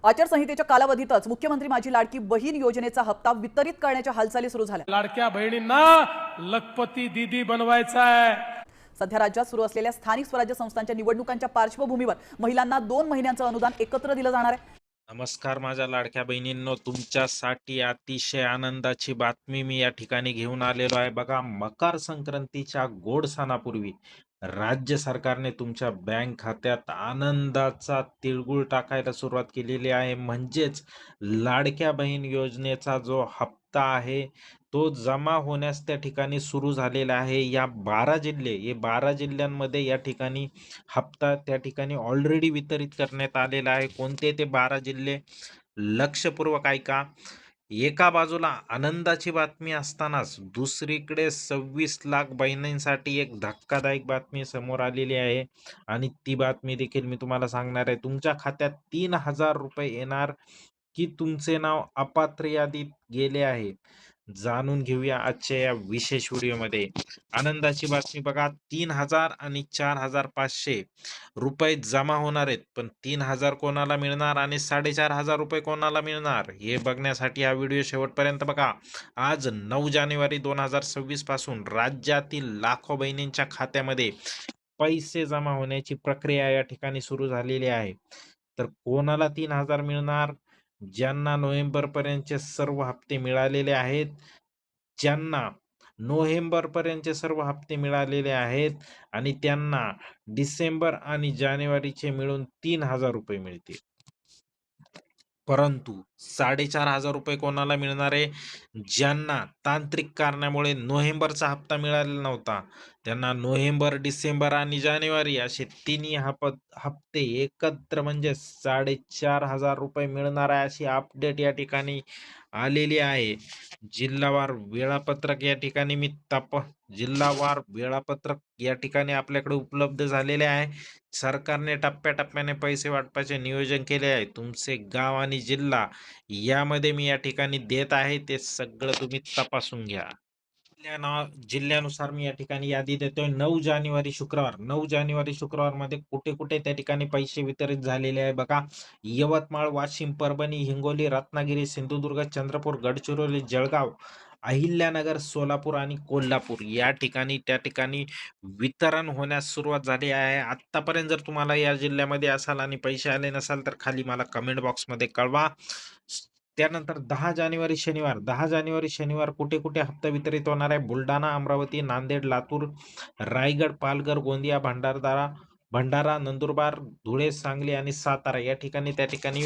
आचारसंहितेच्या कालावधीतच मुख्यमंत्री माझी लाडकी बहीण योजनेचा हप्ता वितरित करण्याच्या हालचाली सुरू झाल्या। लाडक्या बहिणींना लखपती दीदी बनवायचा आहे। सध्या राज्यात सुरू असलेल्या स्थानिक स्वराज्य संस्थांच्या निवडणुकांच्या पार्श्वभूमीवर महिलांना 2 महिन्यांचं अनुदान एकत्र दिलं जाणार आहे। नमस्कार माझ्या लाडक्या बहिणींनो, तुमच्यासाठी अतिशय आनंदाची बातमी मी या ठिकाणी घेऊन आलेलो आहे। बघा, मकर संक्रांतीच्या गोड सणापूर्वी राज्य सरकारने तुमच्या बँक खात्यात आनंदाचा तिळगुळ टाकायला सुरुवात केलेली आहे। म्हणजेच लाडक्या बहीण योजनेचा जो हप्ता आहे तो जमा होण्यास त्या ठिकाणी सुरू झालेला आहे। या 12 जिल्ह्यांमध्ये या ठिकाणी हप्ता त्या ठिकाणी ऑलरेडी वितरित करण्यात आलेला आहे। कोणते ते 12 जिल्हे? लक्षपूर्वक ऐका। एका बाजूला आनंदाची बातमी असतानाच दुसरीकडे 26 लाख बहिणींसाठी एक धक्कादायक बातमी समोर आलेली आहे आणि ती बातमी देखील मी तुम्हाला सांगणार आहे। तुमच्या खात्यात 3000 रुपये येणार की तुमचे नाव अपात्र यादीत गेले आहे, जाणून घेऊया आजच्या या विशेष व्हिडिओमध्ये। आनंदाची बातमी बघा, 3000 आणि 4500 रुपये जमा होणार आहेत, पण 3000 कोणाला मिळणार आणि 4500 रुपये कोणाला मिळणार हे बघण्यासाठी हा व्हिडिओ शेवटपर्यंत बघा। आज 9 जानेवारी 2026 पासून राज्यातील लाखो बहिणींच्या खात्यामध्ये पैसे जमा होण्याची प्रक्रिया या ठिकाणी सुरू झालेली आहे। तर कोणाला 3000 मिळणार? ज्यांना नोव्हेंबर पर्यंतचे सर्व हप्ते मिळालेले आहेत, ज्यांना नोव्हेंबर पर्यंतचे सर्व हप्ते मिळालेले आहेत आणि त्यांना डिसेंबर आणि जानेवारीचे मिळून 3000 रुपये मिळतील। परंतु 4500 रुपये कोणाला मिळणार आहे? ज्यांना तांत्रिक कारणामुळे नोव्हेंबरचा हप्ता मिळालेला नव्हता, त्यांना नोव्हेंबर, डिसेंबर आणि जानेवारी असे तिन्ही हप्ते एकत्र म्हणजे 4500 रुपये मिळणार आहे, अशी अपडेट या ठिकाणी आलेली आहे। जिल्हावार वेळापत्रक या ठिकाणी जिल्हावार वेळापत्रक या ठिकाणी आपल्याकडे उपलब्ध झालेले आहे। सरकारने टप्प्याटप्प्याने पैसे वाटपाचे नियोजन केले आहे। तुमचे गाव आणि जिल्हा यामध्ये मी या ठिकाणी देत आहे, ते सगळं तुम्ही तपासून घ्या। जिल्ह्यानुसार मी या ठिकाणी यादी देतोय। 9 जानेवारी शुक्रवार, 9 जानेवारी शुक्रवार मध्ये कुठे कुठे त्या ठिकाणी पैसे वितरित झालेले आहे बघा। यवतमाळ, वाशिम, परभणी, हिंगोली, रत्नागिरी, सिंधुदुर्ग, चंद्रपूर, गडचिरोली, जळगाव, अहिल्यानगर, सोलापूर आणि कोल्हापूर या ठिकाणी त्या ठिकाणी वितरण होण्यास सुरुवात झाली आहे। आतापर्यंत जर तुम्हाला या जिल्ह्यामध्ये असाल आणि पैसे आले नसाल तर खाली मला कमेंट बॉक्समध्ये कळवा। त्यानंतर 10 जानेवारी शनिवार, 10 जानेवारी शनिवार कुठे कुठे हप्ता वितरित होणार आहे? बुलढाणा, अमरावती, नांदेड, लातूर, रायगड, पालघर, गोंदिया, भंडारा, नंदुरबार, धुळे, सांगली आणि सातारा या ठिकाणी त्या ठिकाणी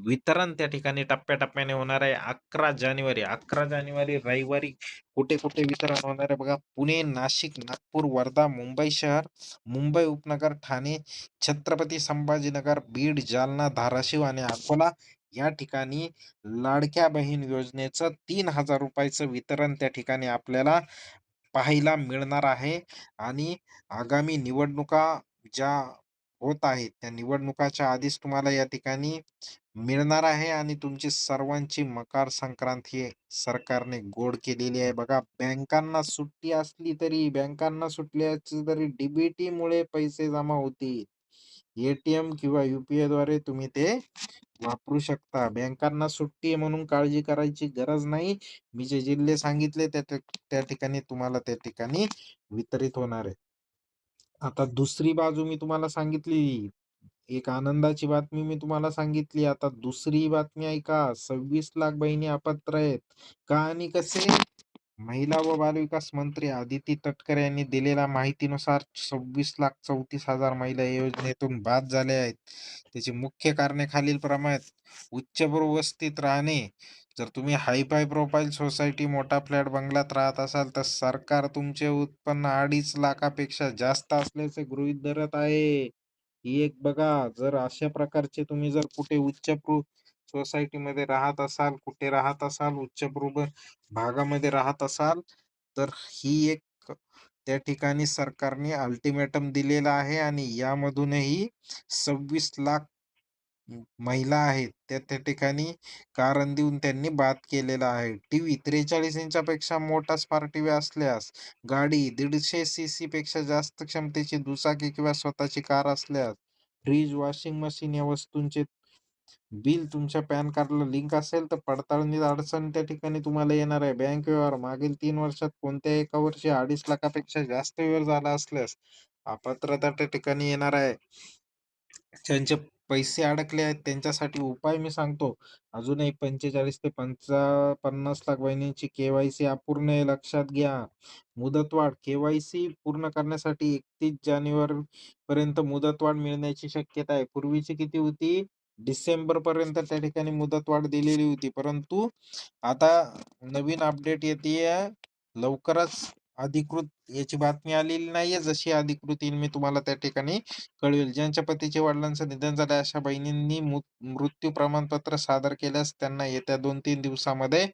वितरण त्या ठिकाणी टप्प्याटप्प्याने होणार आहे। 11 जानेवारी रविवारी कुठे कुठे वितरण होणार आहे बघा। पुणे, नाशिक, नागपूर, वर्धा, मुंबई शहर, मुंबई उपनगर, ठाणे, छत्रपती संभाजीनगर, बीड, जालना, धाराशिव आणि अकोला या ठिकाणी लाडक्या बहीण योजनेचं 3000 रुपयाचं वितरण त्या ठिकाणी आपल्याला पाहायला मिळणार आहे। आणि आगामी निवडणुका ज्या होत आहेत त्या निवडणुकाच्या आधीच तुम्हाला या ठिकाणी मिळणार आहे आणि तुमची सर्वांची मकर संक्रांत ही सरकारने गोड केलेली आहे बघा। बँकांना सुट्टी असली तरी, बँकांना सुटली असली तरी डीबीटी मुळे पैसे जमा होतील। एटीएम किंवा युपीआय द्वारे तुम्ही ते वापरू शकता। बँकांना सुट्टी आहे म्हणून काळजी करायची गरज नाही। मी जे जिल्हे सांगितले त्या ठिकाणी तुम्हाला त्या ठिकाणी वितरित होणार आहे। आता दुसरी बाजू मी तुम्हाला सांगितली, एक आनंदाची बातमी मी तुम्हाला सांगितली। आता दुसरी बातमी ऐका, 26 लाख बहिणी अपात्र आहेत का आणि कसे? महिला व बालविकास मंत्री आदिती तटकरे यांनी दिलेल्या माहितीनुसार 26,34,000 महिला या योजनेतून बाद झाल्या आहेत। त्याची मुख्य कारणे खालीलप्रमाणे आहेत. उच्चभ्रू वस्तीत राहणे. जर तुम्ही हायफाय प्रोफाईल सोसायटी, मोठा फ्लॅट, बंगल्यात राहत असाल तर सरकार तुमचे उत्पन्न 2.5 लाखापेक्षा जास्त असल्याचे गृहीत धरत आहे। ही एक बघा, जर अशा प्रकारचे तुम्ही जर कुठे उच्चभ्रू सोसायटीमध्ये राहत असाल, कुठे राहत असाल, उच्चभ्रू भागामध्ये राहत असाल, तर ही एक त्या ठिकाणी सरकारने अल्टिमेटम दिलेला आहे आणि यामधूनही 26 लाख महिला आहेत त्या ठिकाणी कारण देऊन त्यांनी बाद केलेला आहे। टीव्ही 43 इंचापेक्षा मोठा स्मार्ट टीव्ही असल्यास, गाडी 150 सीसी पेक्षा जास्त क्षमतेची दुचाकी किंवा स्वतःची कार असल्यास, फ्रीज, वॉशिंग मशीन या वस्तूंचे बिल तुमच्या पॅन कार्डला लिंक असेल तर पडताळणीत अडचण त्या ठिकाणी तुम्हाला येणार आहे. बँक व्यवहार मागील 3 वर्षात कोणत्याही एका वर्षी 2.5 लाखापेक्षा जास्त व्यवहार झाला असल्यास अपात्रता त्या ठिकाणी येणार आहे. ज्यांचे पैसे अडकले आहेत त्यांच्यासाठी उपाय मी सांगतो. अजूनही 45 ते 50 लाख बहिणींची के-वाय-सी अपूर्ण आहे, लक्षात घ्या. मुदतवाढ के-वाय-सी पूर्ण करण्यासाठी 31 जानेवारी पर्यंत मुदतवाढ मिळण्याची शक्यता आहे. पूर्वीची किती होती? डिसेंबरपर्यंत त्या ठिकाणी मुदतवाढ दिलेली होती. परंतु आता नवीन अपडेट येतीये. लवकरच अधिकृत याची बातमी आलेली नाहीये. जशी अधिकृत येईल मी तुम्हाला त्या ठिकाणी कळवेल. ज्यांच्या पतीचे वडिलांचं निधन झाले अशा बहिणींनी मृत्यू प्रमाणपत्र सादर केल्यास त्यांना येत्या 2-3 दिवसामध्ये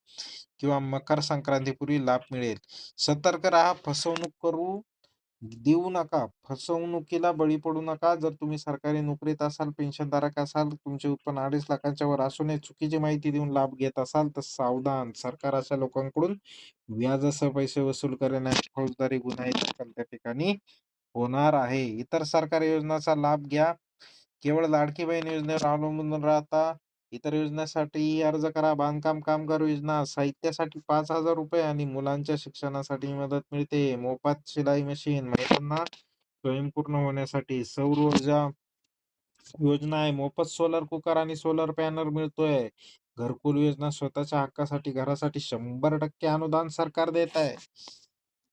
किंवा मकर संक्रांतीपूर्वी लाभ मिळेल. सतर्क राहा. फसवणूक देऊ नका. फसवणुकीला बळी पडू नका. जर तुम्ही सरकारी नोकरीत असाल, पेन्शनधारक असाल, तुमचे उत्पन्न 2.5 लाखांच्या वर असूनही चुकीची माहिती देऊन लाभ घेत असाल तर सावधान. सरकार अशा लोकांकडून व्याजासह पैसे वसूल करेल आणि फौजदारी गुन्हाही दाखल त्या ठिकाणी होणार आहे. इतर सरकारी योजनांचा लाभ घ्या. केवळ लाडकी बहीण योजनेवर अवलंबून राहता. इतर योजनेसाठी अर्ज करा. बांधकाम कामगार योजना, साहित्यासाठी ₹5,000 आणि मुलांच्या शिक्षणासाठी मदत मिळते. मोफत शिलाई मशीन, महिलांना स्वयंपूर्ण होण्यासाठी सौर ऊर्जा योजना आहे. मोफत सोलर कुकर आणि सोलर पॅनल मिळतोय. घरकुल योजना, स्वतःच्या हक्कासाठी घरासाठी 100% अनुदान सरकार देत आहे.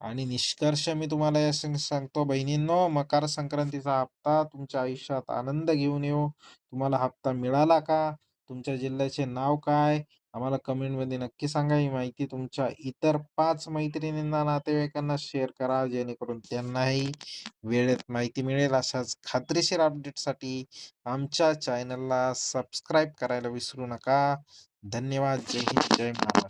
आणि निष्कर्ष मी तुम्हाला या सांगतो बहिणींनो, मकर संक्रांतीचा हप्ता तुमच्या आयुष्यात आनंद घेऊन येऊ. तुम्हाला हप्ता मिळाला का? तुमच्या जिल्ह्याचे नाव काय? आम्हाला कमेंटमध्ये नक्की सांगा. ही माहिती तुमच्या इतर 5 मैत्रिणींना, नातेवाईकांना शेअर करा, जेणेकरून त्यांनाही वेळेत माहिती मिळेल. अशाच खात्रीशीर अपडेटसाठी आमच्या चॅनलला सबस्क्राईब करायला विसरू नका. धन्यवाद. जय हिंद, जय महाराष्ट्र.